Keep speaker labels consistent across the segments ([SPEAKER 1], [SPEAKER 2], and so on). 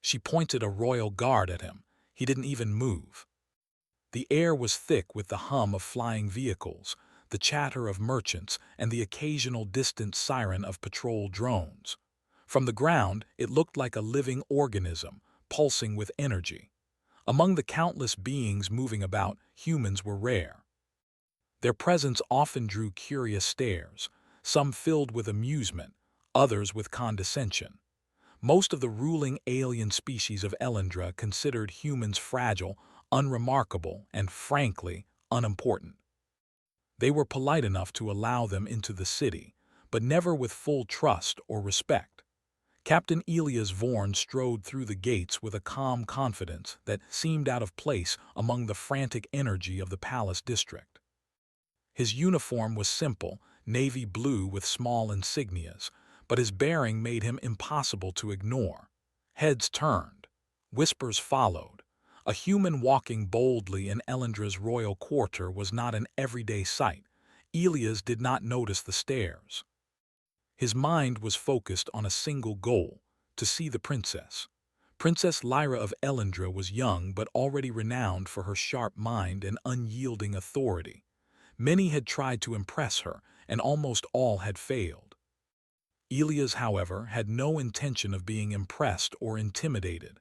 [SPEAKER 1] She pointed a royal guard at him. He didn't even move. The air was thick with the hum of flying vehicles, the chatter of merchants, and the occasional distant siren of patrol drones. From the ground, it looked like a living organism, pulsing with energy. Among the countless beings moving about, humans were rare. Their presence often drew curious stares, some filled with amusement, others with condescension. Most of the ruling alien species of Elendra considered humans fragile, unremarkable, and, frankly, unimportant. They were polite enough to allow them into the city, but never with full trust or respect. Captain Elias Vorn strode through the gates with a calm confidence that seemed out of place among the frantic energy of the palace district. His uniform was simple, navy blue with small insignias, but his bearing made him impossible to ignore. Heads turned. Whispers followed. A human walking boldly in Elendra's royal quarter was not an everyday sight. Elias did not notice the stares. His mind was focused on a single goal, to see the princess. Princess Lyra of Elendra was young but already renowned for her sharp mind and unyielding authority. Many had tried to impress her, and almost all had failed. Elias, however, had no intention of being impressed or intimidated.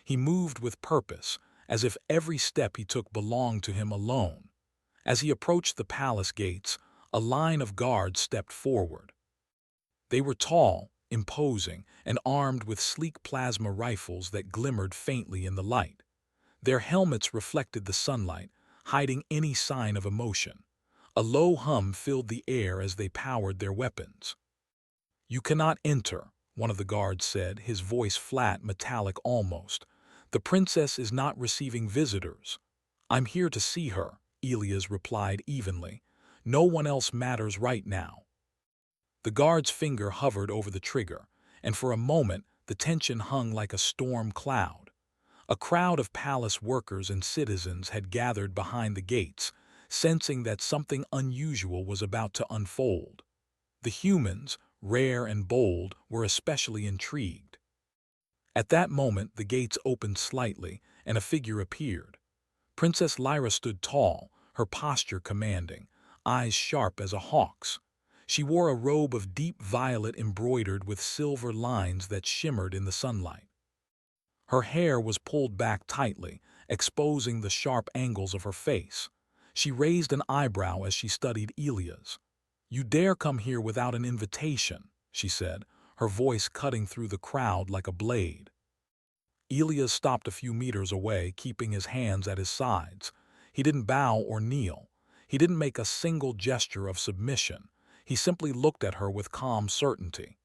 [SPEAKER 1] He moved with purpose, as if every step he took belonged to him alone. As he approached the palace gates, a line of guards stepped forward. They were tall, imposing, and armed with sleek plasma rifles that glimmered faintly in the light. Their helmets reflected the sunlight, hiding any sign of emotion. A low hum filled the air as they powered their weapons. "You cannot enter," one of the guards said, his voice flat, metallic almost. "The princess is not receiving visitors." "I'm here to see her," Elias replied evenly. "No one else matters right now." The guard's finger hovered over the trigger, and for a moment the tension hung like a storm cloud. A crowd of palace workers and citizens had gathered behind the gates, sensing that something unusual was about to unfold. The humans, rare and bold, were especially intrigued. At that moment the gates opened slightly, and a figure appeared. Princess Lyra stood tall, her posture commanding, eyes sharp as a hawk's. She wore a robe of deep violet embroidered with silver lines that shimmered in the sunlight. Her hair was pulled back tightly, exposing the sharp angles of her face. She raised an eyebrow as she studied Elias. "You dare come here without an invitation," she said, her voice cutting through the crowd like a blade. Elias stopped a few meters away, keeping his hands at his sides. He didn't bow or kneel. He didn't make a single gesture of submission. He simply looked at her with calm certainty.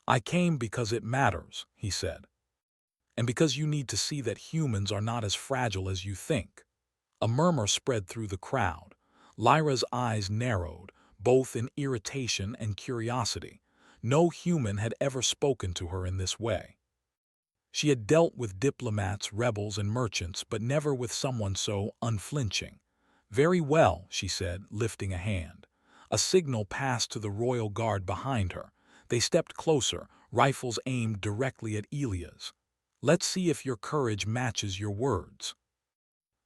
[SPEAKER 1] "I came because it matters," he said. "And because you need to see that humans are not as fragile as you think." A murmur spread through the crowd. Lyra's eyes narrowed, both in irritation and curiosity. No human had ever spoken to her in this way. She had dealt with diplomats, rebels, and merchants, but never with someone so unflinching. "Very well," she said, lifting a hand. A signal passed to the royal guard behind her. They stepped closer, rifles aimed directly at Elias. "Let's see if your courage matches your words."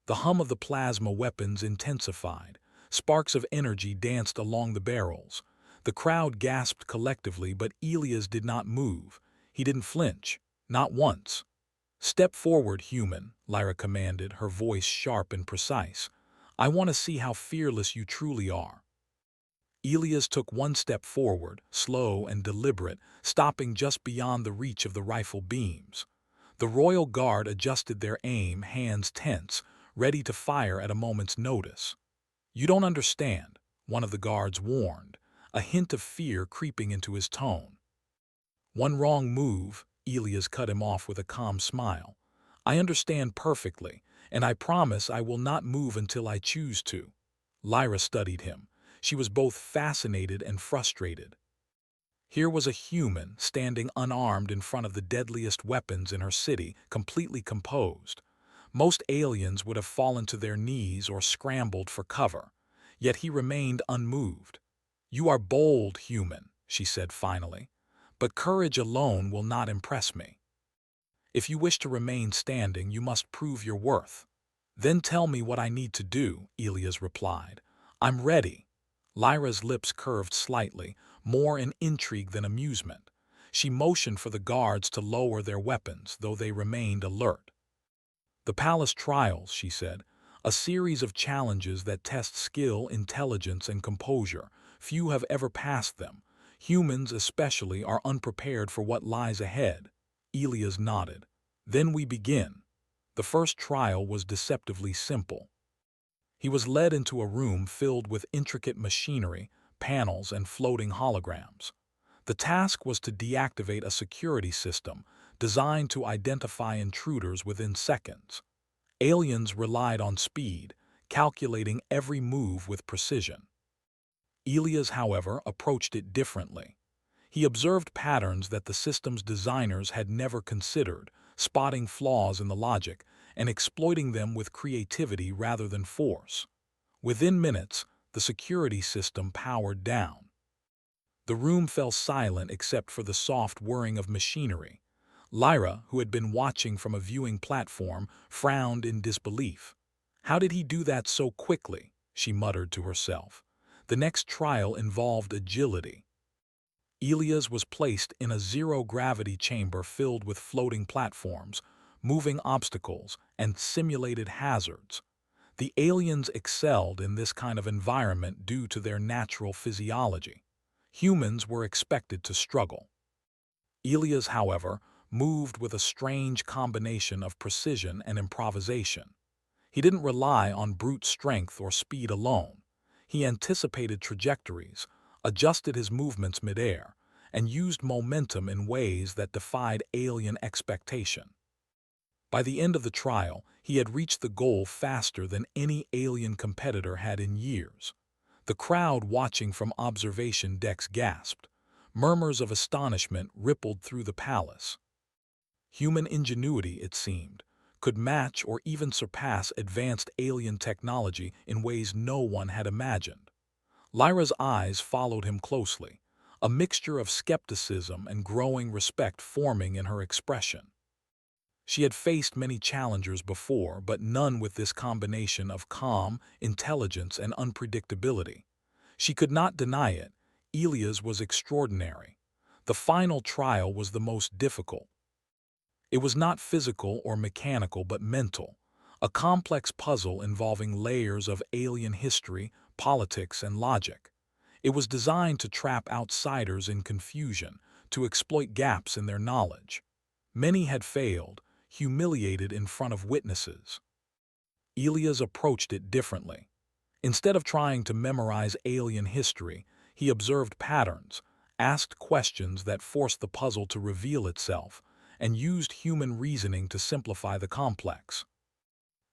[SPEAKER 1] The hum of the plasma weapons intensified. Sparks of energy danced along the barrels. The crowd gasped collectively, but Elias did not move. He didn't flinch. Not once. "Step forward, human," Lyra commanded, her voice sharp and precise. "I want to see how fearless you truly are." Elias took one step forward, slow and deliberate, stopping just beyond the reach of the rifle beams. The royal guard adjusted their aim, hands tense, ready to fire at a moment's notice. "You don't understand," one of the guards warned, a hint of fear creeping into his tone. "One wrong move," Elias cut him off with a calm smile. "I understand perfectly, and I promise I will not move until I choose to." Lyra studied him. She was both fascinated and frustrated. Here was a human, standing unarmed in front of the deadliest weapons in her city, completely composed. Most aliens would have fallen to their knees or scrambled for cover. Yet he remained unmoved. "You are bold, human," she said finally, "but courage alone will not impress me." If you wish to remain standing, you must prove your worth. Then tell me what I need to do, Elias replied. I'm ready. Lyra's lips curved slightly, more in intrigue than amusement. She motioned for the guards to lower their weapons, though they remained alert. The palace trials, she said, a series of challenges that test skill, intelligence, and composure. Few have ever passed them. Humans, especially, are unprepared for what lies ahead. Elias nodded. Then we begin. The first trial was deceptively simple. He was led into a room filled with intricate machinery, panels, and floating holograms. The task was to deactivate a security system designed to identify intruders within seconds. Aliens relied on speed, calculating every move with precision. Elias, however, approached it differently. He observed patterns that the system's designers had never considered, spotting flaws in the logic and exploiting them with creativity rather than force. Within minutes, the security system powered down. The room fell silent except for the soft whirring of machinery. Lyra, who had been watching from a viewing platform, frowned in disbelief. How did he do that so quickly? She muttered to herself. The next trial involved agility. Elias was placed in a zero-gravity chamber filled with floating platforms, moving obstacles, and simulated hazards. The aliens excelled in this kind of environment due to their natural physiology. Humans were expected to struggle. Elias, however, moved with a strange combination of precision and improvisation. He didn't rely on brute strength or speed alone. He anticipated trajectories, adjusted his movements midair, and used momentum in ways that defied alien expectation. By the end of the trial, he had reached the goal faster than any alien competitor had in years. The crowd watching from observation decks gasped. Murmurs of astonishment rippled through the palace. Human ingenuity, it seemed, could match or even surpass advanced alien technology in ways no one had imagined. Lyra's eyes followed him closely, a mixture of skepticism and growing respect forming in her expression. She had faced many challengers before, but none with this combination of calm, intelligence, and unpredictability. She could not deny it. Elias was extraordinary. The final trial was the most difficult. It was not physical or mechanical, but mental, a complex puzzle involving layers of alien history, politics, and logic. It was designed to trap outsiders in confusion, to exploit gaps in their knowledge. Many had failed, humiliated in front of witnesses. Elias approached it differently. Instead of trying to memorize alien history, he observed patterns, asked questions that forced the puzzle to reveal itself, and used human reasoning to simplify the complex.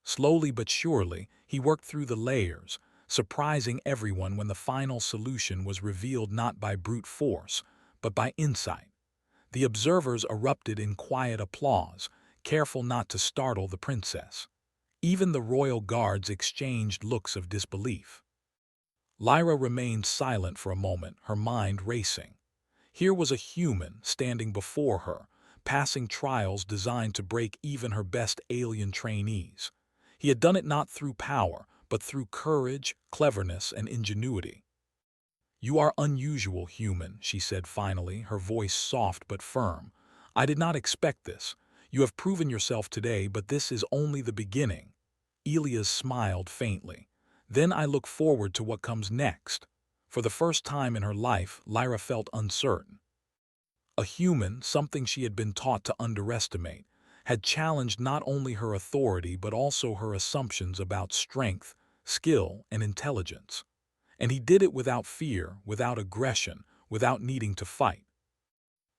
[SPEAKER 1] Slowly but surely, he worked through the layers, surprising everyone when the final solution was revealed not by brute force, but by insight. The observers erupted in quiet applause, careful not to startle the princess. Even the royal guards exchanged looks of disbelief. Lyra remained silent for a moment, her mind racing. Here was a human standing before her, passing trials designed to break even her best alien trainees. He had done it not through power, but through courage, cleverness, and ingenuity. "You are unusual, human," she said finally, her voice soft but firm. "I did not expect this. You have proven yourself today, but this is only the beginning." Elias smiled faintly. "Then I look forward to what comes next." For the first time in her life, Lyra felt uncertain. A human, something she had been taught to underestimate, had challenged not only her authority but also her assumptions about strength, skill, and intelligence. And he did it without fear, without aggression, without needing to fight.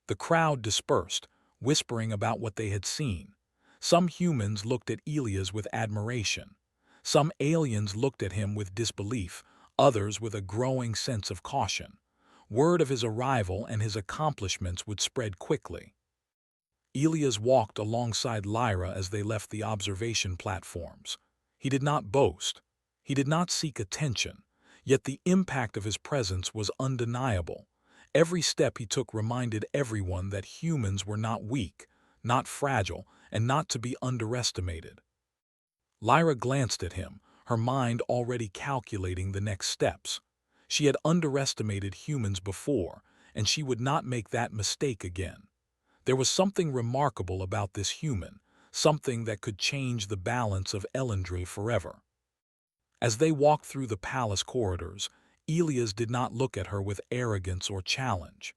[SPEAKER 1] The crowd dispersed, whispering about what they had seen. Some humans looked at Elias with admiration. Some aliens looked at him with disbelief, others with a growing sense of caution. Word of his arrival and his accomplishments would spread quickly. Elias walked alongside Lyra as they left the observation platforms. He did not boast. He did not seek attention. Yet the impact of his presence was undeniable. Every step he took reminded everyone that humans were not weak, not fragile, and not to be underestimated. Lyra glanced at him, her mind already calculating the next steps. She had underestimated humans before, and she would not make that mistake again. There was something remarkable about this human, something that could change the balance of Elendra forever. As they walked through the palace corridors, Elias did not look at her with arrogance or challenge.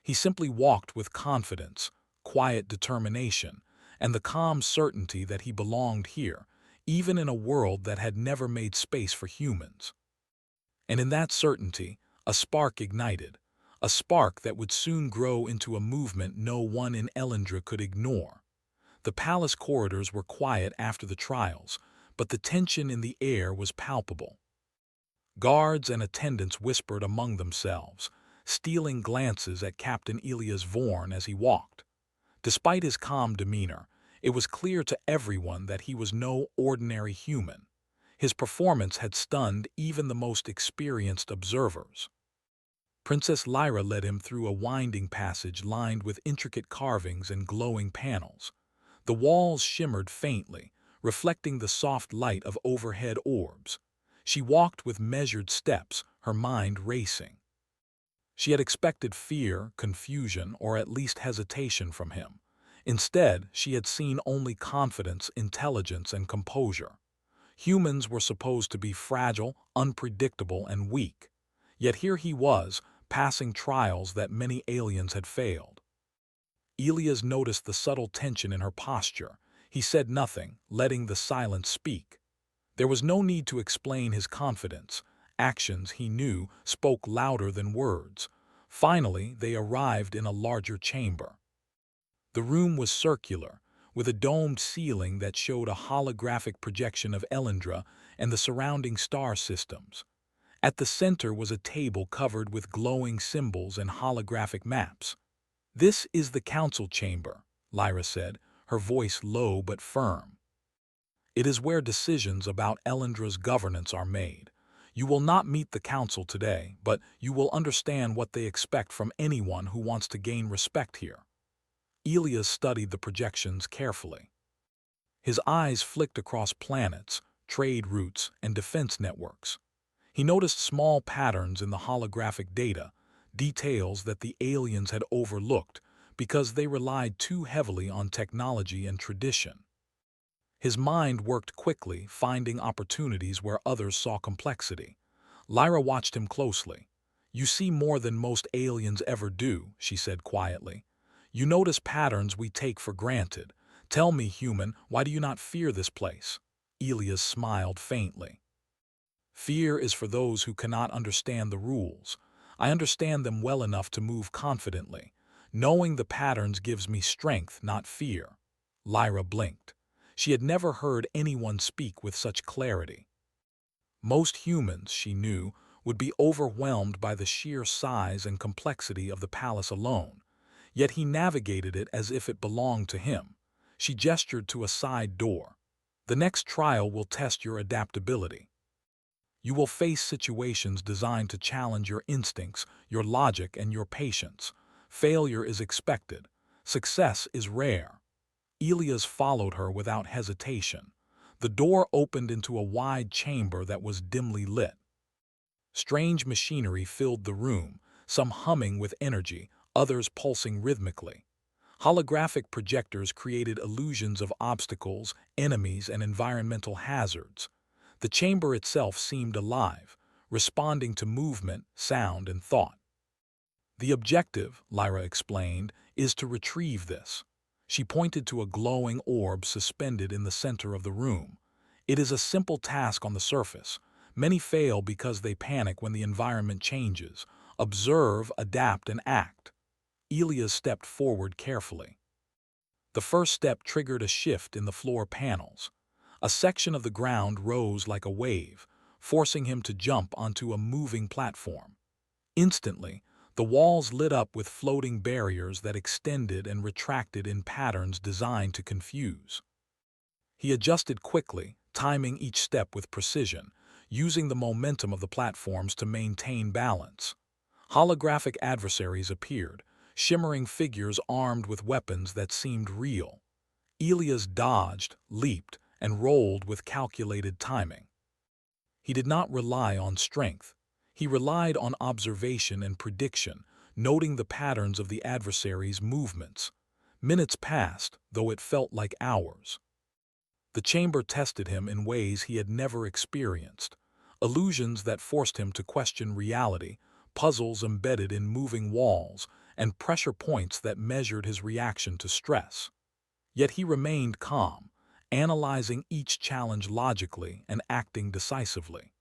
[SPEAKER 1] He simply walked with confidence, quiet determination, and the calm certainty that he belonged here, even in a world that had never made space for humans. And in that certainty, a spark ignited, a spark that would soon grow into a movement no one in Elendra could ignore. The palace corridors were quiet after the trials, but the tension in the air was palpable. Guards and attendants whispered among themselves, stealing glances at Captain Elias Vorn as he walked. Despite his calm demeanor, it was clear to everyone that he was no ordinary human. His performance had stunned even the most experienced observers. Princess Lyra led him through a winding passage lined with intricate carvings and glowing panels. The walls shimmered faintly, reflecting the soft light of overhead orbs. She walked with measured steps, her mind racing. She had expected fear, confusion, or at least hesitation from him. Instead, she had seen only confidence, intelligence, and composure. Humans were supposed to be fragile, unpredictable, and weak. Yet here he was, passing trials that many aliens had failed. Elias noticed the subtle tension in her posture. He said nothing, letting the silence speak. There was no need to explain his confidence. Actions, he knew, spoke louder than words. Finally, they arrived in a larger chamber. The room was circular, with a domed ceiling that showed a holographic projection of Elendra and the surrounding star systems. At the center was a table covered with glowing symbols and holographic maps. "This is the council chamber," Lyra said, her voice low but firm. "It is where decisions about Elendra's governance are made. You will not meet the council today, but you will understand what they expect from anyone who wants to gain respect here." Elias studied the projections carefully. His eyes flicked across planets, trade routes, and defense networks. He noticed small patterns in the holographic data, details that the aliens had overlooked because they relied too heavily on technology and tradition. His mind worked quickly, finding opportunities where others saw complexity. Lyra watched him closely. "You see more than most aliens ever do," she said quietly. "You notice patterns we take for granted. Tell me, human, why do you not fear this place?" Elias smiled faintly. "Fear is for those who cannot understand the rules. I understand them well enough to move confidently. Knowing the patterns gives me strength, not fear." Lyra blinked. She had never heard anyone speak with such clarity. Most humans, she knew, would be overwhelmed by the sheer size and complexity of the palace alone. Yet he navigated it as if it belonged to him. She gestured to a side door. "The next trial will test your adaptability. You will face situations designed to challenge your instincts, your logic, and your patience. Failure is expected. Success is rare." Elias followed her without hesitation. The door opened into a wide chamber that was dimly lit. Strange machinery filled the room, some humming with energy, others pulsing rhythmically. Holographic projectors created illusions of obstacles, enemies, and environmental hazards. The chamber itself seemed alive, responding to movement, sound, and thought. "The objective," Lyra explained, "is to retrieve this." She pointed to a glowing orb suspended in the center of the room. "It is a simple task on the surface. Many fail because they panic when the environment changes. Observe, adapt, and act." Elias stepped forward carefully. The first step triggered a shift in the floor panels. A section of the ground rose like a wave, forcing him to jump onto a moving platform. Instantly, the walls lit up with floating barriers that extended and retracted in patterns designed to confuse. He adjusted quickly, timing each step with precision, using the momentum of the platforms to maintain balance. Holographic adversaries appeared, shimmering figures armed with weapons that seemed real. Elias dodged, leaped, and rolled with calculated timing. He did not rely on strength. He relied on observation and prediction, noting the patterns of the adversary's movements. Minutes passed, though it felt like hours. The chamber tested him in ways he had never experienced. Illusions that forced him to question reality, puzzles embedded in moving walls, and pressure points that measured his reaction to stress. Yet he remained calm, analyzing each challenge logically and acting decisively.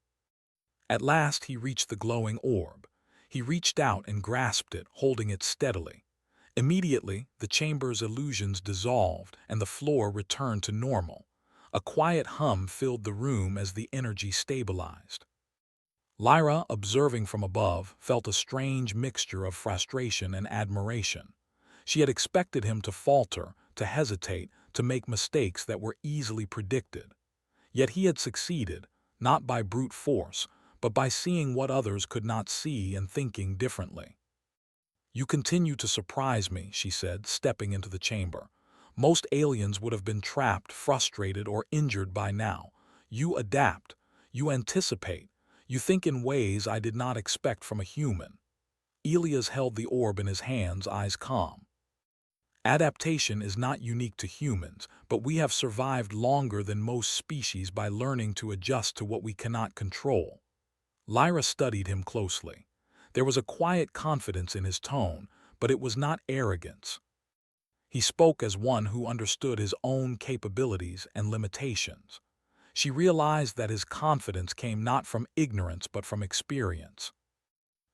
[SPEAKER 1] At last he reached the glowing orb. He reached out and grasped it, holding it steadily. Immediately, the chamber's illusions dissolved and the floor returned to normal. A quiet hum filled the room as the energy stabilized. Lyra, observing from above, felt a strange mixture of frustration and admiration. She had expected him to falter, to hesitate, to make mistakes that were easily predicted. Yet he had succeeded, not by brute force, but by seeing what others could not see and thinking differently. "You continue to surprise me," she said, stepping into the chamber. "Most aliens would have been trapped, frustrated, or injured by now. You adapt. You anticipate. You think in ways I did not expect from a human." Elias held the orb in his hands, eyes calm. "Adaptation is not unique to humans, but we have survived longer than most species by learning to adjust to what we cannot control." Lyra studied him closely. There was a quiet confidence in his tone, but it was not arrogance. He spoke as one who understood his own capabilities and limitations. She realized that his confidence came not from ignorance but from experience.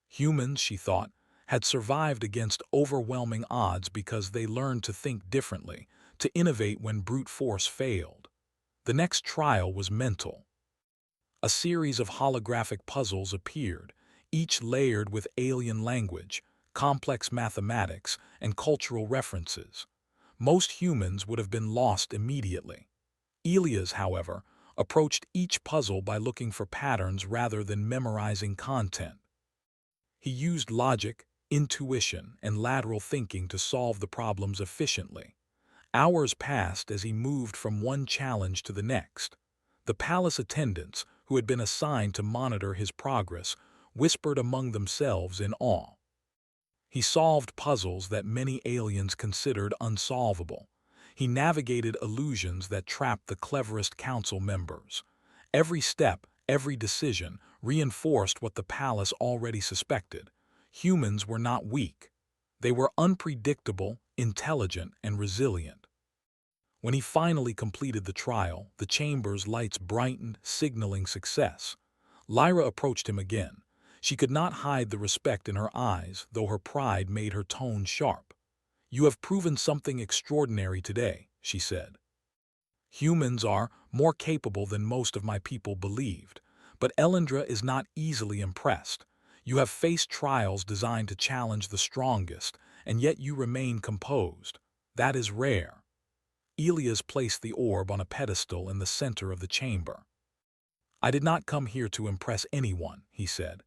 [SPEAKER 1] Humans, she thought, had survived against overwhelming odds because they learned to think differently, to innovate when brute force failed. The next trial was mental. A series of holographic puzzles appeared, each layered with alien language, complex mathematics, and cultural references. Most humans would have been lost immediately. Elias, however, approached each puzzle by looking for patterns rather than memorizing content. He used logic, intuition, and lateral thinking to solve the problems efficiently. Hours passed as he moved from one challenge to the next. The palace attendants, who had been assigned to monitor his progress, whispered among themselves in awe. He solved puzzles that many aliens considered unsolvable. He navigated illusions that trapped the cleverest council members. Every step, every decision, reinforced what the palace already suspected. Humans were not weak. They were unpredictable, intelligent, and resilient. When he finally completed the trial, the chamber's lights brightened, signaling success. Lyra approached him again. She could not hide the respect in her eyes, though her pride made her tone sharp. "You have proven something extraordinary today," she said. "Humans are more capable than most of my people believed, but Elendra is not easily impressed. You have faced trials designed to challenge the strongest, and yet you remain composed. That is rare." Elias placed the orb on a pedestal in the center of the chamber. "I did not come here to impress anyone," he said.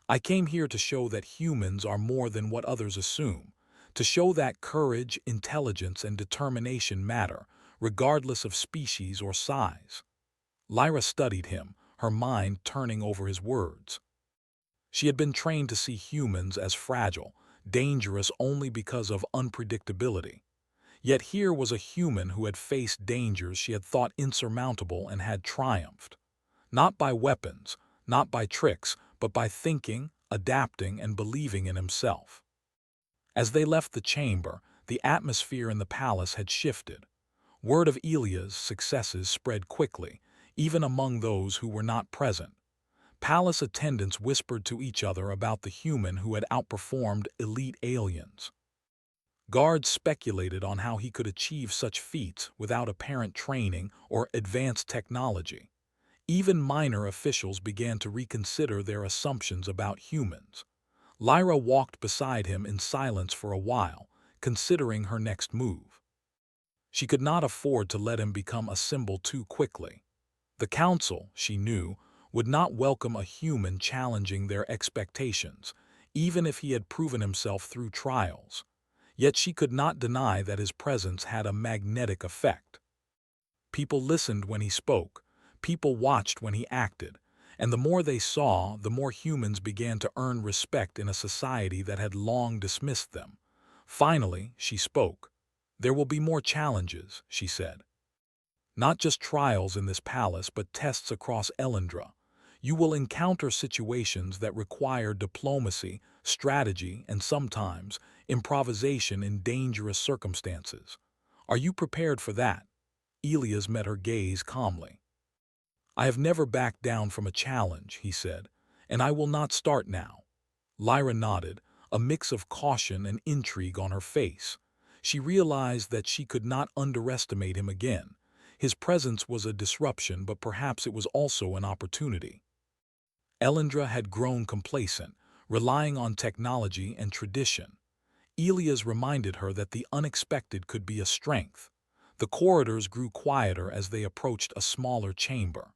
[SPEAKER 1] "I came here to show that humans are more than what others assume, to show that courage, intelligence, and determination matter, regardless of species or size." Lyra studied him, her mind turning over his words. She had been trained to see humans as fragile, dangerous only because of unpredictability. Yet here was a human who had faced dangers she had thought insurmountable and had triumphed. Not by weapons, not by tricks, but by thinking, adapting, and believing in himself. As they left the chamber, the atmosphere in the palace had shifted. Word of Elia's successes spread quickly, even among those who were not present. Palace attendants whispered to each other about the human who had outperformed elite aliens. Guards speculated on how he could achieve such feats without apparent training or advanced technology. Even minor officials began to reconsider their assumptions about humans. Lyra walked beside him in silence for a while, considering her next move. She could not afford to let him become a symbol too quickly. The council, she knew, would not welcome a human challenging their expectations, even if he had proven himself through trials. Yet she could not deny that his presence had a magnetic effect. People listened when he spoke, people watched when he acted, and the more they saw, the more humans began to earn respect in a society that had long dismissed them. Finally, she spoke. "There will be more challenges," she said. "Not just trials in this palace, but tests across Elendra. You will encounter situations that require diplomacy, strategy, and sometimes improvisation in dangerous circumstances. Are you prepared for that?" Elias met her gaze calmly. "I have never backed down from a challenge," he said, "and I will not start now." Lyra nodded, a mix of caution and intrigue on her face. She realized that she could not underestimate him again. His presence was a disruption, but perhaps it was also an opportunity. Elendra had grown complacent, relying on technology and tradition. Elias reminded her that the unexpected could be a strength. The corridors grew quieter as they approached a smaller chamber.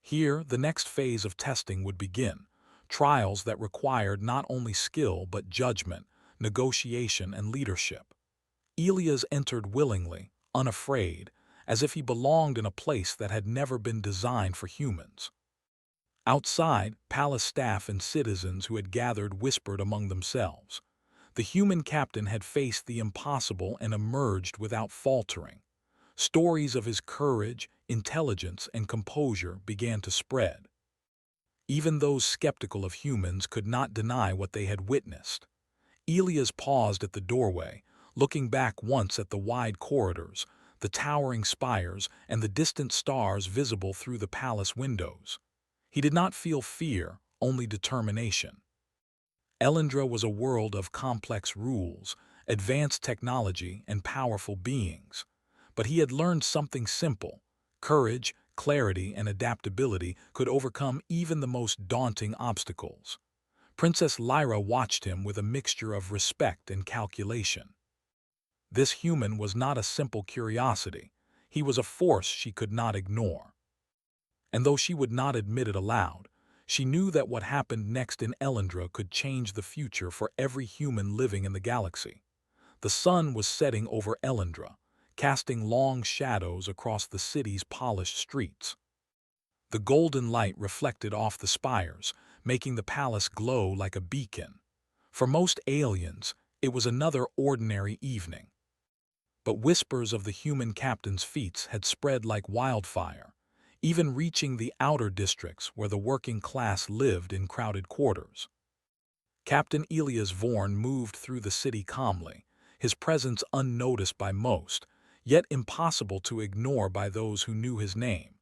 [SPEAKER 1] Here, the next phase of testing would begin, trials that required not only skill but judgment, negotiation, and leadership. Elias entered willingly, unafraid, as if he belonged in a place that had never been designed for humans. Outside, palace staff and citizens who had gathered whispered among themselves. The human captain had faced the impossible and emerged without faltering. Stories of his courage, intelligence, and composure began to spread. Even those skeptical of humans could not deny what they had witnessed. Elias paused at the doorway, looking back once at the wide corridors, the towering spires, and the distant stars visible through the palace windows. He did not feel fear, only determination. Elendra was a world of complex rules, advanced technology, and powerful beings. But he had learned something simple: courage, clarity, and adaptability could overcome even the most daunting obstacles. Princess Lyra watched him with a mixture of respect and calculation. This human was not a simple curiosity. He was a force she could not ignore. And though she would not admit it aloud, she knew that what happened next in Elendra could change the future for every human living in the galaxy. The sun was setting over Elendra, casting long shadows across the city's polished streets. The golden light reflected off the spires, making the palace glow like a beacon. For most aliens, it was another ordinary evening. But whispers of the human captain's feats had spread like wildfire, even reaching the outer districts where the working class lived in crowded quarters. Captain Elias Vorn moved through the city calmly, his presence unnoticed by most, yet impossible to ignore by those who knew his name.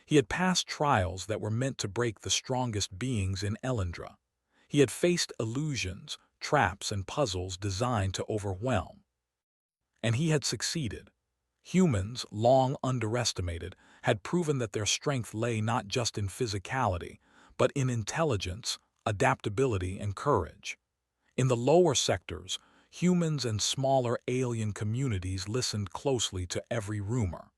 [SPEAKER 1] He had passed trials that were meant to break the strongest beings in Elendra. He had faced illusions, traps, and puzzles designed to overwhelm. And he had succeeded. Humans, long underestimated, had proven that their strength lay not just in physicality, but in intelligence, adaptability, and courage. In the lower sectors, humans and smaller alien communities listened closely to every rumor.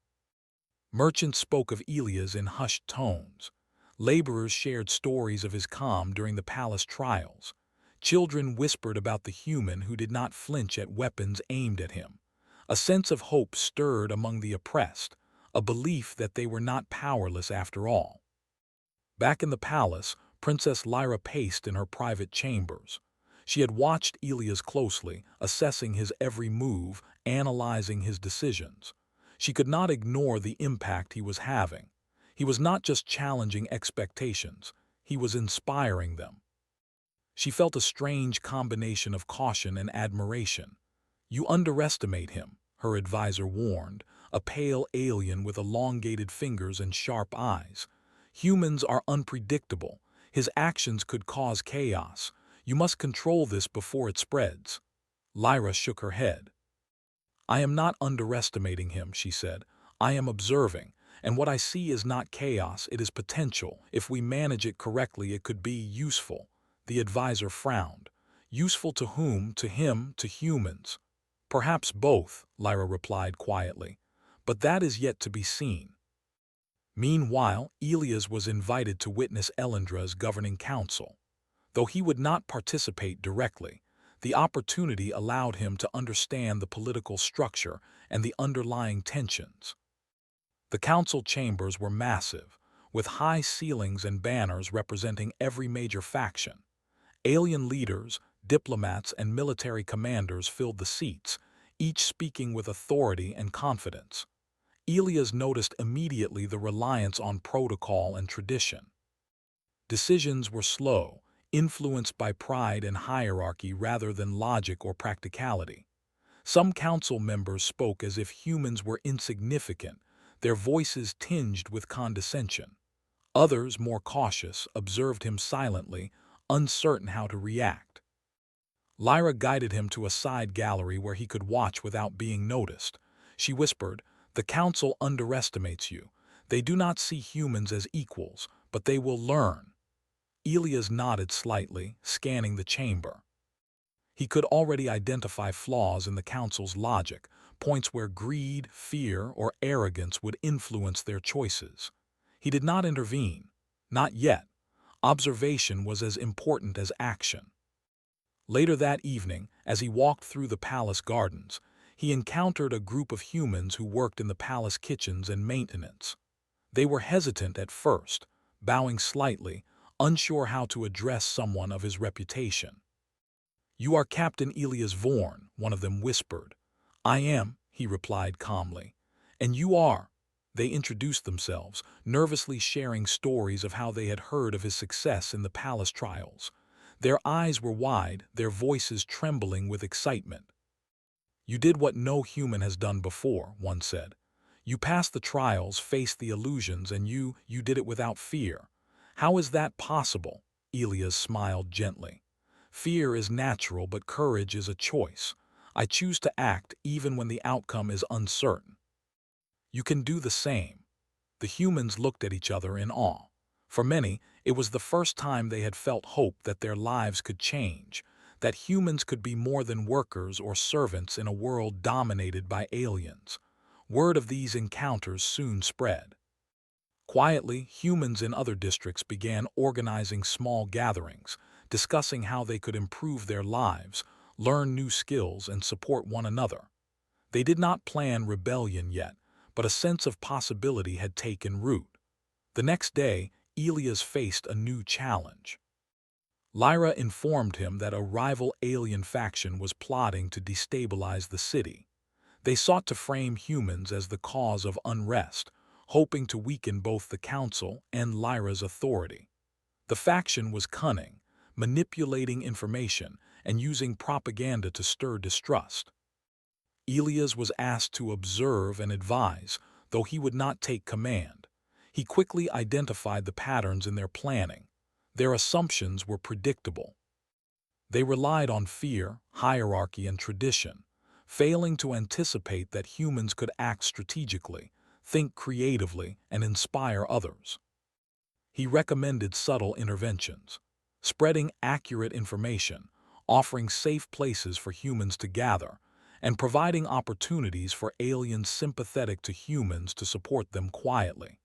[SPEAKER 1] Merchants spoke of Elias in hushed tones. Laborers shared stories of his calm during the palace trials. Children whispered about the human who did not flinch at weapons aimed at him. A sense of hope stirred among the oppressed, a belief that they were not powerless after all. Back in the palace, Princess Lyra paced in her private chambers. She had watched Elias closely, assessing his every move, analyzing his decisions. She could not ignore the impact he was having. He was not just challenging expectations, he was inspiring them. She felt a strange combination of caution and admiration. "You underestimate him," her advisor warned, a pale alien with elongated fingers and sharp eyes. "Humans are unpredictable. His actions could cause chaos. You must control this before it spreads." Lyra shook her head. "I am not underestimating him," she said. "I am observing, and what I see is not chaos, it is potential. If we manage it correctly, it could be useful." The advisor frowned. "Useful to whom? To him? To humans?" "Perhaps both," Lyra replied quietly. "But that is yet to be seen." Meanwhile, Elias was invited to witness Elendra's governing council. Though he would not participate directly, The opportunity allowed him to understand the political structure and the underlying tensions. The council chambers were massive, with high ceilings and banners representing every major faction. Alien leaders, diplomats, and military commanders filled the seats, each speaking with authority and confidence. Elias noticed immediately the reliance on protocol and tradition. Decisions were slow, influenced by pride and hierarchy rather than logic or practicality. Some council members spoke as if humans were insignificant, their voices tinged with condescension. Others, more cautious, observed him silently, uncertain how to react. Lyra guided him to a side gallery where he could watch without being noticed. She whispered, "The council underestimates you. They do not see humans as equals, but they will learn." Elias nodded slightly, scanning the chamber. He could already identify flaws in the council's logic, points where greed, fear, or arrogance would influence their choices. He did not intervene. Not yet. Observation was as important as action. Later that evening, as he walked through the palace gardens, he encountered a group of humans who worked in the palace kitchens and maintenance. They were hesitant at first, bowing slightly, unsure how to address someone of his reputation. "You are Captain Elias Vorn," one of them whispered. "I am," he replied calmly. "And you are?" They introduced themselves, nervously sharing stories of how they had heard of his success in the palace trials. Their eyes were wide, their voices trembling with excitement. "You did what no human has done before," one said. "You passed the trials, faced the illusions, and you did it without fear. How is that possible?" Elias smiled gently. "Fear is natural, but courage is a choice. I choose to act even when the outcome is uncertain." "You can do the same." The humans looked at each other in awe. For many, it was the first time they had felt hope that their lives could change, that humans could be more than workers or servants in a world dominated by aliens. Word of these encounters soon spread. Quietly, humans in other districts began organizing small gatherings, discussing how they could improve their lives, learn new skills, and support one another. They did not plan rebellion yet, but a sense of possibility had taken root. The next day, Elias faced a new challenge. Lyra informed him that a rival alien faction was plotting to destabilize the city. They sought to frame humans as the cause of unrest, hoping to weaken both the council and Lyra's authority. The faction was cunning, manipulating information and using propaganda to stir distrust. Elias was asked to observe and advise, though he would not take command. He quickly identified the patterns in their planning. Their assumptions were predictable. They relied on fear, hierarchy, and tradition, failing to anticipate that humans could act strategically, think creatively, and inspire others. He recommended subtle interventions, spreading accurate information, offering safe places for humans to gather, and providing opportunities for aliens sympathetic to humans to support them quietly.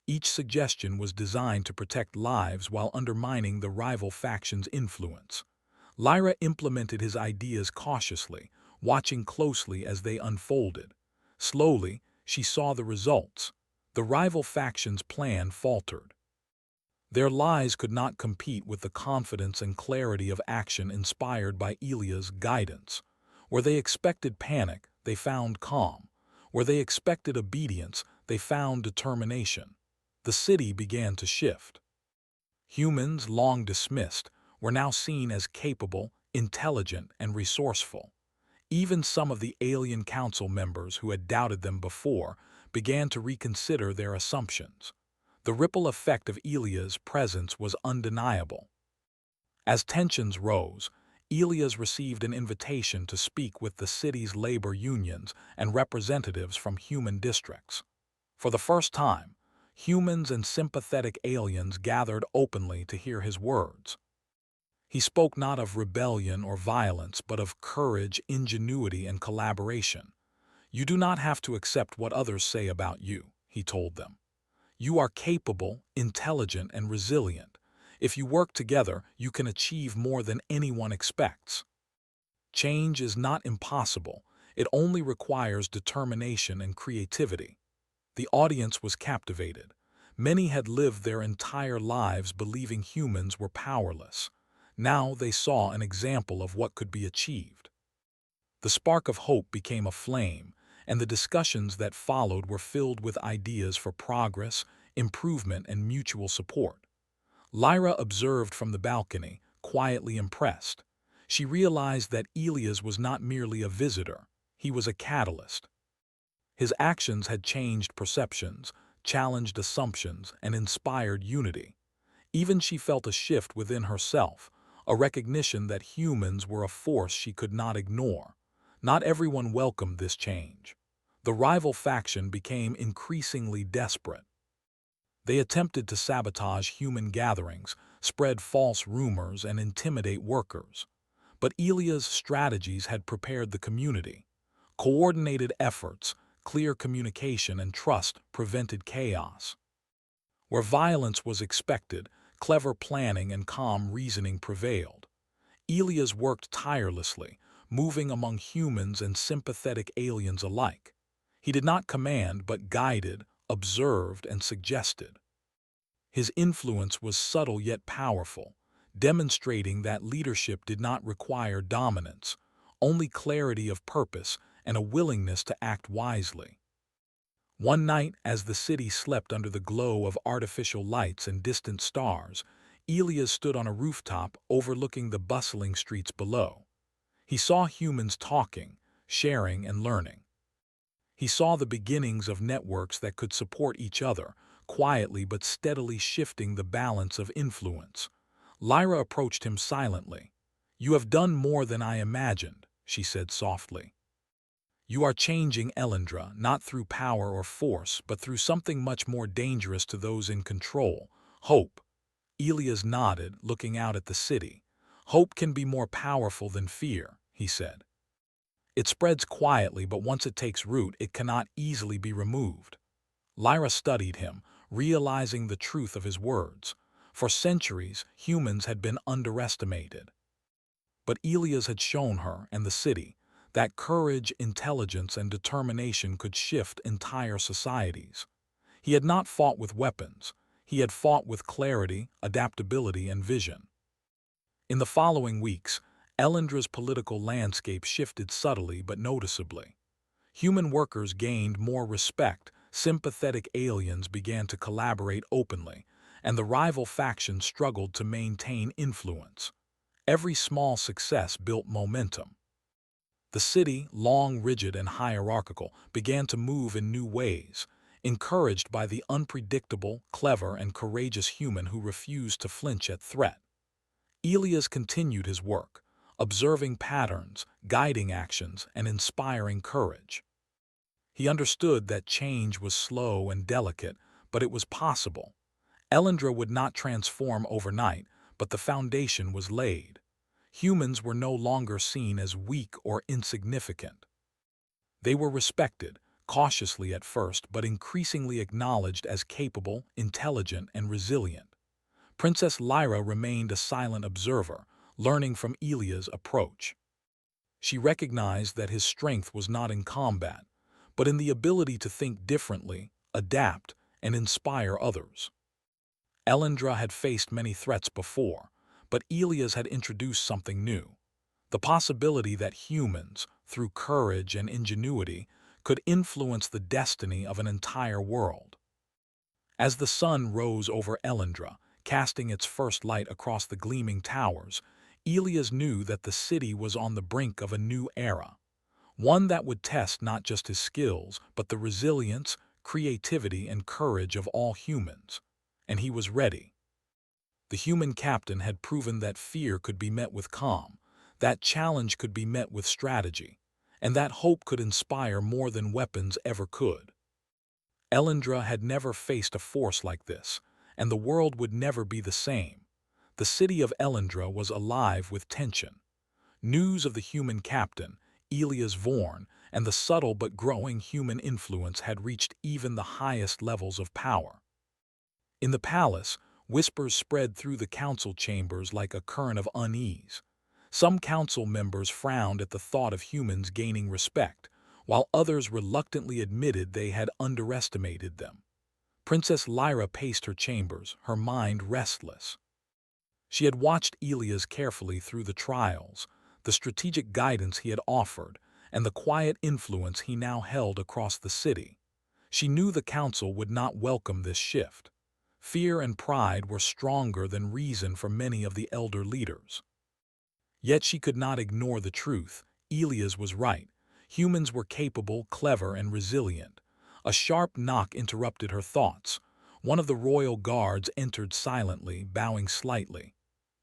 [SPEAKER 1] Each suggestion was designed to protect lives while undermining the rival faction's influence. Lyra implemented his ideas cautiously, watching closely as they unfolded. Slowly, she saw the results. The rival faction's plan faltered. Their lies could not compete with the confidence and clarity of action inspired by Elia's guidance. Where they expected panic, they found calm. Where they expected obedience, they found determination. The city began to shift. Humans, long dismissed, were now seen as capable, intelligent, and resourceful. Even some of the alien council members who had doubted them before began to reconsider their assumptions. The ripple effect of Elia's presence was undeniable. As tensions rose, Elias received an invitation to speak with the city's labor unions and representatives from human districts. For the first time, humans and sympathetic aliens gathered openly to hear his words. He spoke not of rebellion or violence, but of courage, ingenuity, and collaboration. "You do not have to accept what others say about you," he told them. "You are capable, intelligent, and resilient. If you work together, you can achieve more than anyone expects." Change is not impossible, it only requires determination and creativity. The audience was captivated. Many had lived their entire lives believing humans were powerless. Now they saw an example of what could be achieved. The spark of hope became a flame, and the discussions that followed were filled with ideas for progress, improvement, and mutual support. Lyra observed from the balcony, quietly impressed. She realized that Elias was not merely a visitor, he was a catalyst. His actions had changed perceptions, challenged assumptions, and inspired unity. Even she felt a shift within herself, a recognition that humans were a force she could not ignore. Not everyone welcomed this change. The rival faction became increasingly desperate. They attempted to sabotage human gatherings, spread false rumors, and intimidate workers. But Elia's strategies had prepared the community. Coordinated efforts, clear communication, and trust prevented chaos. Where violence was expected, clever planning and calm reasoning prevailed. Elias worked tirelessly, moving among humans and sympathetic aliens alike. He did not command but guided, observed, and suggested. His influence was subtle yet powerful, demonstrating that leadership did not require dominance, only clarity of purpose and a willingness to act wisely. One night, as the city slept under the glow of artificial lights and distant stars, Elias stood on a rooftop overlooking the bustling streets below. He saw humans talking, sharing, and learning. He saw the beginnings of networks that could support each other, quietly but steadily shifting the balance of influence. Lyra approached him silently. "You have done more than I imagined," she said softly. "You are changing Elendra, not through power or force, but through something much more dangerous to those in control: hope." Elias nodded, looking out at the city. "Hope can be more powerful than fear," he said. "It spreads quietly, but once it takes root, it cannot easily be removed." Lyra studied him, realizing the truth of his words. For centuries, humans had been underestimated. But Elias had shown her, and the city, that courage, intelligence, and determination could shift entire societies. He had not fought with weapons. He had fought with clarity, adaptability, and vision. In the following weeks, Elendra's political landscape shifted subtly but noticeably. Human workers gained more respect, sympathetic aliens began to collaborate openly, and the rival faction struggled to maintain influence. Every small success built momentum. The city, long rigid and hierarchical, began to move in new ways, encouraged by the unpredictable, clever, and courageous human who refused to flinch at threat. Elias continued his work, observing patterns, guiding actions, and inspiring courage. He understood that change was slow and delicate, but it was possible. Elendra would not transform overnight, but the foundation was laid. Humans were no longer seen as weak or insignificant. They were respected, cautiously at first, but increasingly acknowledged as capable, intelligent, and resilient. Princess Lyra remained a silent observer, learning from Elia's approach. She recognized that his strength was not in combat, but in the ability to think differently, adapt, and inspire others. Elendra had faced many threats before, but Elias had introduced something new: the possibility that humans, through courage and ingenuity, could influence the destiny of an entire world. As the sun rose over Elendra, casting its first light across the gleaming towers, Elias knew that the city was on the brink of a new era, one that would test not just his skills, but the resilience, creativity, and courage of all humans. And he was ready. The human captain had proven that fear could be met with calm, that challenge could be met with strategy, and that hope could inspire more than weapons ever could. Elendra had never faced a force like this, and the world would never be the same. The city of Elendra was alive with tension. News of the human captain, Elias Vorn, and the subtle but growing human influence had reached even the highest levels of power. In the palace, whispers spread through the council chambers like a current of unease. Some council members frowned at the thought of humans gaining respect, while others reluctantly admitted they had underestimated them. Princess Lyra paced her chambers, her mind restless. She had watched Elias carefully through the trials, the strategic guidance he had offered, and the quiet influence he now held across the city. She knew the council would not welcome this shift. Fear and pride were stronger than reason for many of the elder leaders. Yet she could not ignore the truth. Elias was right. Humans were capable, clever, and resilient. A sharp knock interrupted her thoughts. One of the royal guards entered silently, bowing slightly.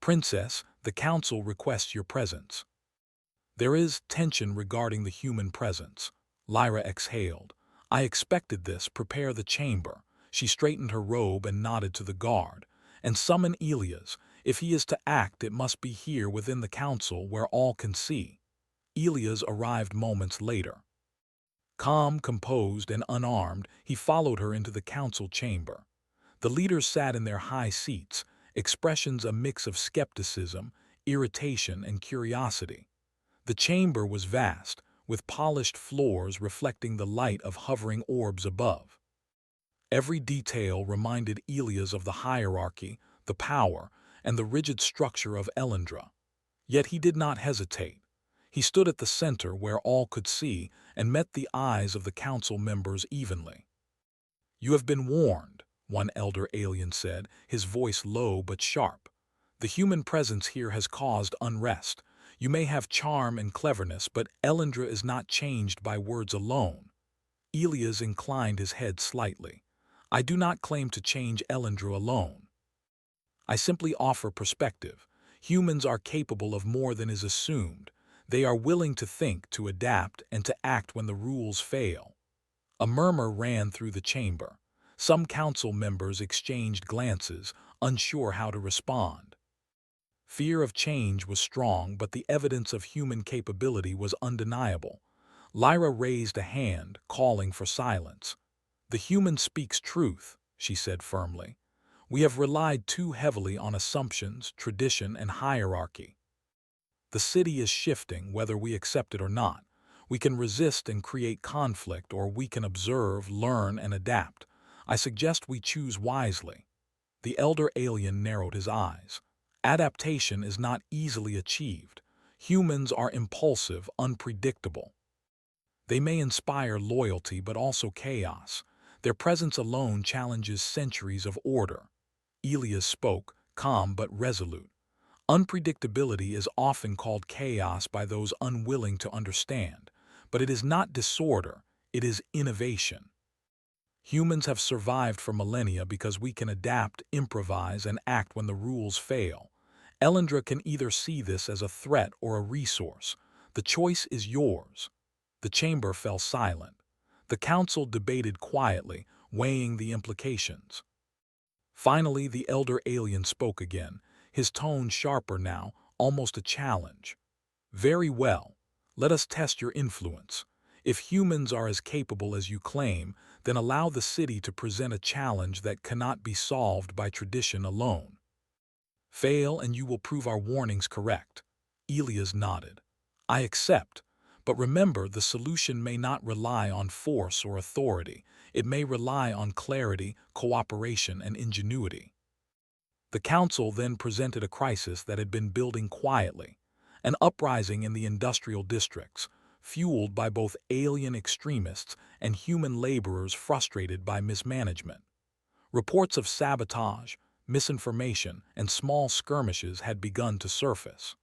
[SPEAKER 1] "Princess, the council requests your presence." "There is tension regarding the human presence." Lyra exhaled. "I expected this. Prepare the chamber." She straightened her robe and nodded to the guard. "And summon Elias. If he is to act, it must be here within the council where all can see." Elias arrived moments later. Calm, composed, and unarmed, he followed her into the council chamber. The leaders sat in their high seats, expressions a mix of skepticism, irritation, and curiosity. The chamber was vast, with polished floors reflecting the light of hovering orbs above. Every detail reminded Elias of the hierarchy, the power, and the rigid structure of Elendra. Yet he did not hesitate. He stood at the center where all could see and met the eyes of the council members evenly. "You have been warned," one elder alien said, his voice low but sharp. "The human presence here has caused unrest. You may have charm and cleverness, but Elendra is not changed by words alone." Elias inclined his head slightly. "I do not claim to change Elendra alone. I simply offer perspective. Humans are capable of more than is assumed. They are willing to think, to adapt, and to act when the rules fail." A murmur ran through the chamber. Some council members exchanged glances, unsure how to respond. Fear of change was strong, but the evidence of human capability was undeniable. Lyra raised a hand, calling for silence. "The human speaks truth," she said firmly. "We have relied too heavily on assumptions, tradition, and hierarchy. The city is shifting, whether we accept it or not. We can resist and create conflict, or we can observe, learn, and adapt. I suggest we choose wisely." The elder alien narrowed his eyes. "Adaptation is not easily achieved. Humans are impulsive, unpredictable. They may inspire loyalty, but also chaos. Their presence alone challenges centuries of order." Elias spoke, calm but resolute. "Unpredictability is often called chaos by those unwilling to understand, but it is not disorder, it is innovation. Humans have survived for millennia because we can adapt, improvise, and act when the rules fail. Elendra can either see this as a threat or a resource. The choice is yours." The chamber fell silent. The council debated quietly, weighing the implications. Finally, the elder alien spoke again, his tone sharper now, almost a challenge. "Very well. Let us test your influence. If humans are as capable as you claim, then allow the city to present a challenge that cannot be solved by tradition alone. Fail and you will prove our warnings correct." Elias nodded. "I accept. But remember, the solution may not rely on force or authority. It may rely on clarity, cooperation, and ingenuity." The council then presented a crisis that had been building quietly, an uprising in the industrial districts, fueled by both alien extremists and human laborers frustrated by mismanagement. Reports of sabotage, misinformation, and small skirmishes had begun to surface.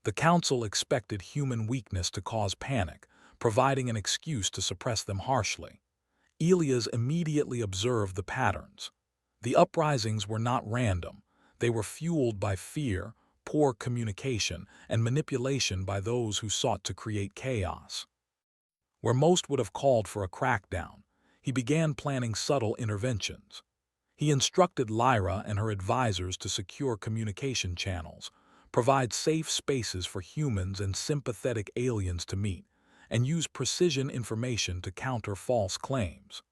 [SPEAKER 1] The council expected human weakness to cause panic, providing an excuse to suppress them harshly. Elias immediately observed the patterns. The uprisings were not random. They were fueled by fear, poor communication, and manipulation by those who sought to create chaos. Where most would have called for a crackdown, he began planning subtle interventions. He instructed Lyra and her advisors to secure communication channels, provide safe spaces for humans and sympathetic aliens to meet, and use precision information to counter false claims.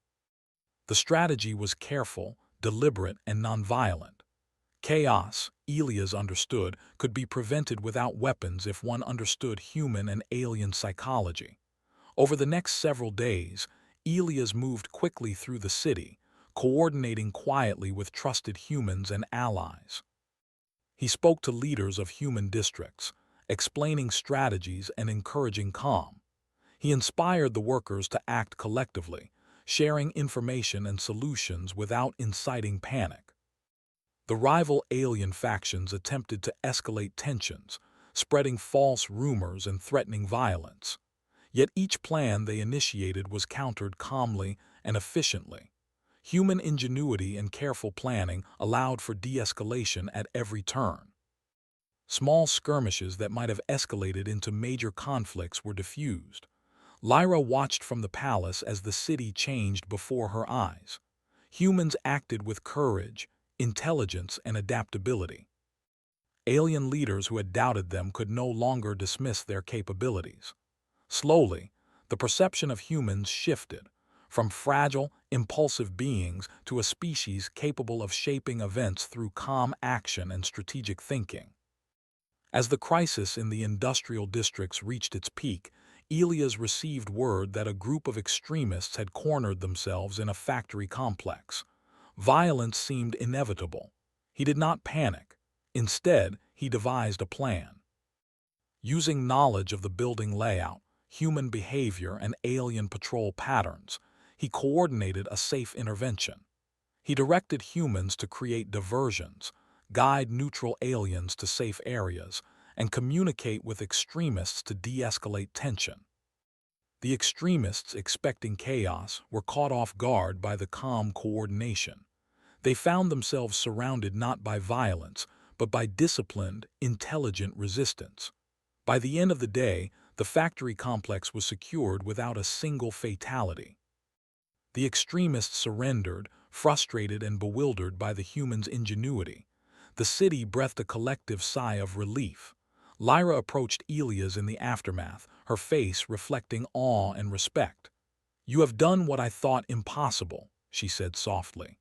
[SPEAKER 1] The strategy was careful, deliberate, and nonviolent. Chaos, Elias understood, could be prevented without weapons if one understood human and alien psychology. Over the next several days, Elias moved quickly through the city, coordinating quietly with trusted humans and allies. He spoke to leaders of human districts, explaining strategies and encouraging calm. He inspired the workers to act collectively, sharing information and solutions without inciting panic. The rival alien factions attempted to escalate tensions, spreading false rumors and threatening violence. Yet each plan they initiated was countered calmly and efficiently. Human ingenuity and careful planning allowed for de-escalation at every turn. Small skirmishes that might have escalated into major conflicts were diffused. Lyra watched from the palace as the city changed before her eyes. Humans acted with courage, intelligence, and adaptability. Alien leaders who had doubted them could no longer dismiss their capabilities. Slowly, the perception of humans shifted, from fragile, impulsive beings to a species capable of shaping events through calm action and strategic thinking. As the crisis in the industrial districts reached its peak, Elias received word that a group of extremists had cornered themselves in a factory complex. Violence seemed inevitable. He did not panic. Instead, he devised a plan. Using knowledge of the building layout, human behavior, and alien patrol patterns, he coordinated a safe intervention. He directed humans to create diversions, guide neutral aliens to safe areas, and communicate with extremists to de-escalate tension. The extremists, expecting chaos, were caught off guard by the calm coordination. They found themselves surrounded not by violence, but by disciplined, intelligent resistance. By the end of the day, the factory complex was secured without a single fatality. The extremists surrendered, frustrated and bewildered by the humans' ingenuity. The city breathed a collective sigh of relief. Lyra approached Elias in the aftermath, her face reflecting awe and respect. "You have done what I thought impossible," she said softly.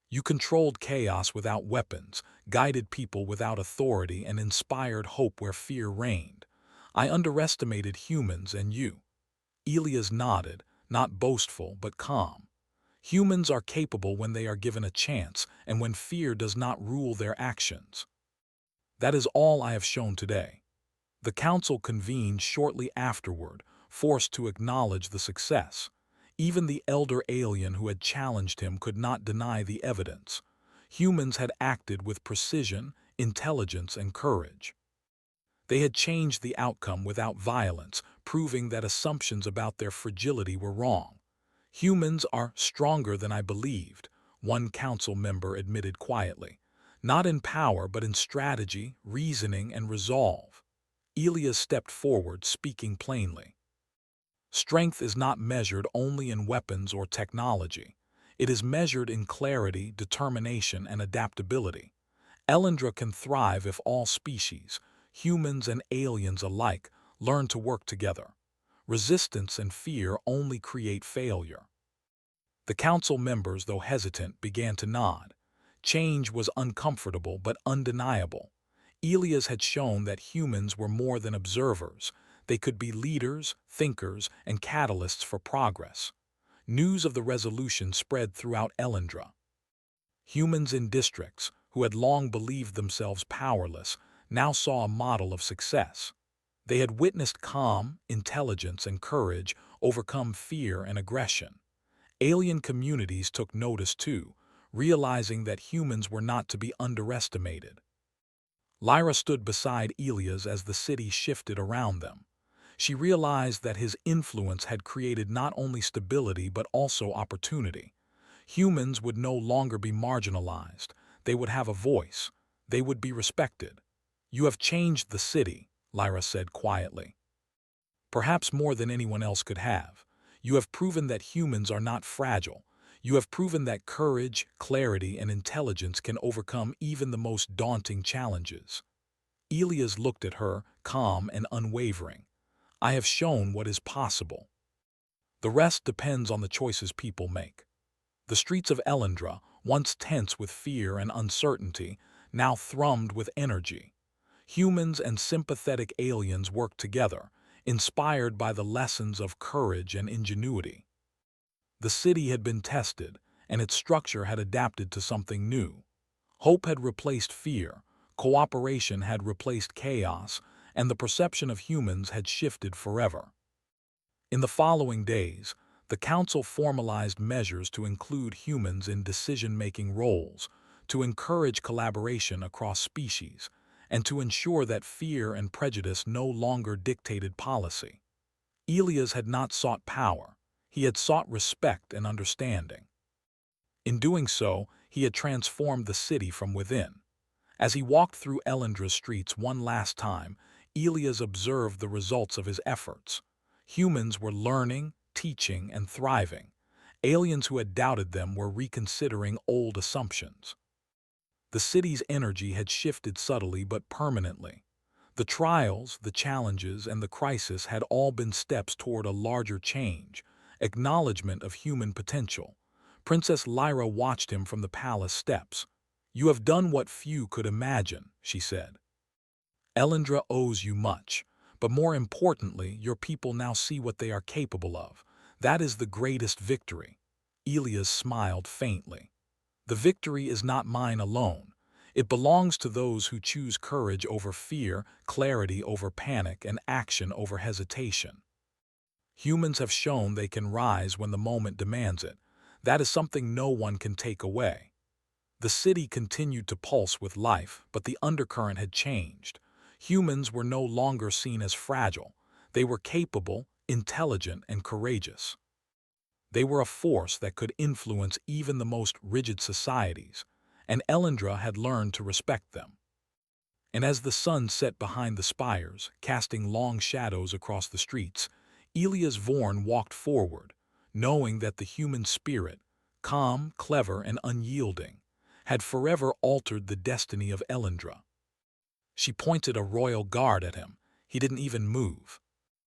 [SPEAKER 1] "You controlled chaos without weapons, guided people without authority, and inspired hope where fear reigned. I underestimated humans and you." Elias nodded, not boastful but calm. Humans are capable when they are given a chance and when fear does not rule their actions. That is all I have shown today. The council convened shortly afterward, forced to acknowledge the success. Even the elder alien who had challenged him could not deny the evidence. Humans had acted with precision, intelligence, and courage. They had changed the outcome without violence, proving that assumptions about their fragility were wrong. "Humans are stronger than I believed," one council member admitted quietly. "Not in power, but in strategy, reasoning, and resolve." Elias stepped forward, speaking plainly. "Strength is not measured only in weapons or technology. It is measured in clarity, determination, and adaptability. Elendra can thrive if all species, humans and aliens alike, learn to work together. Resistance and fear only create failure." The council members, though hesitant, began to nod. Change was uncomfortable but undeniable. Elias had shown that humans were more than observers. They could be leaders, thinkers, and catalysts for progress. News of the resolution spread throughout Elendra. Humans in districts, who had long believed themselves powerless, now saw a model of success. They had witnessed calm, intelligence, and courage overcome fear and aggression. Alien communities took notice too, realizing that humans were not to be underestimated. Lyra stood beside Elias as the city shifted around them. She realized that his influence had created not only stability but also opportunity. Humans would no longer be marginalized. They would have a voice. They would be respected. "You have changed the city," Lyra said quietly. "Perhaps more than anyone else could have. You have proven that humans are not fragile. You have proven that courage, clarity, and intelligence can overcome even the most daunting challenges." Elias looked at her, calm and unwavering. "I have shown what is possible. The rest depends on the choices people make." The streets of Elendra, once tense with fear and uncertainty, now thrummed with energy. Humans and sympathetic aliens worked together, inspired by the lessons of courage and ingenuity. The city had been tested, and its structure had adapted to something new. Hope had replaced fear, cooperation had replaced chaos, and the perception of humans had shifted forever. In the following days, the Council formalized measures to include humans in decision-making roles, to encourage collaboration across species, and to ensure that fear and prejudice no longer dictated policy. Elias had not sought power, he had sought respect and understanding. In doing so, he had transformed the city from within. As he walked through Elendra's streets one last time, Elias observed the results of his efforts. Humans were learning, teaching, and thriving. Aliens who had doubted them were reconsidering old assumptions. The city's energy had shifted subtly but permanently. The trials, the challenges, and the crisis had all been steps toward a larger change, acknowledgement of human potential. Princess Lyra watched him from the palace steps. "You have done what few could imagine," she said. "Elendra owes you much, but more importantly, your people now see what they are capable of. That is the greatest victory." Elias smiled faintly. "The victory is not mine alone. It belongs to those who choose courage over fear, clarity over panic, and action over hesitation. Humans have shown they can rise when the moment demands it. That is something no one can take away." The city continued to pulse with life, but the undercurrent had changed. Humans were no longer seen as fragile. They were capable, intelligent, and courageous. They were a force that could influence even the most rigid societies, and Elendra had learned to respect them. And as the sun set behind the spires, casting long shadows across the streets, Elias Vorn walked forward, knowing that the human spirit, calm, clever, and unyielding, had forever altered the destiny of Elendra. She pointed a royal guard at him. He didn't even move.